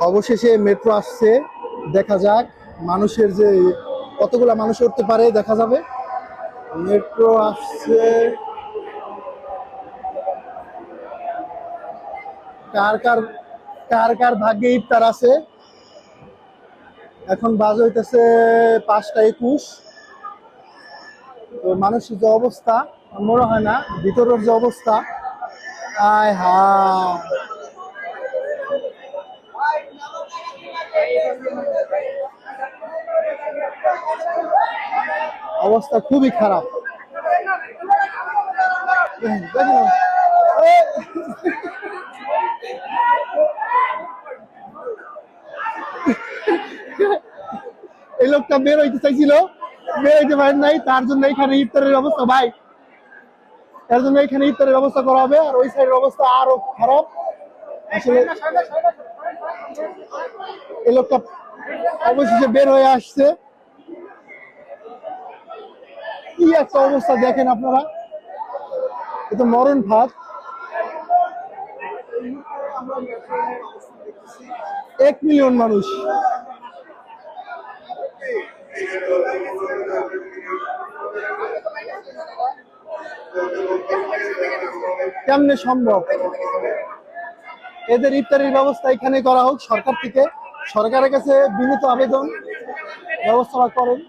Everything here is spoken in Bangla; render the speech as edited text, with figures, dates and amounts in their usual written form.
অবশেষে মেট্রো আসছে, দেখা যাক মানুষের যে কতগুলা মানুষ উঠতে পারে দেখা যাবে। মেট্রো আসছে, কার কার কার কার ভাগ্যে ইফতার আছে। এখন বাজে হইতেছে 5টা 21। তো মানুষের যে অবস্থা মনে হয় না, ভিতরের যে অবস্থা, আয় হা, অবস্থা খুবই খারাপ। এই লোকটা বের হইতে চাইছিল, বের হইতে পারেন নাই, তার জন্য এখানে ইফতারের অবস্থা ভাই, তার জন্য এখানে ইফতারের ব্যবস্থা করা হবে। আর ওই সাইডের অবস্থা আরো খারাপ আসলে। এই লোকটা অবশেষে বের হয়ে আসছে। কি একটা অবস্থা দেখেন আপনারা, এটা মরণ ফাঁদ। 1 মিলিয়ন মানুষ, কেমনে সম্ভব? এদের ইফতারের ব্যবস্থা এখানে করা হোক সরকার থেকে, সরকারের কাছে বিনীত আবেদন, ব্যবস্থা করেন।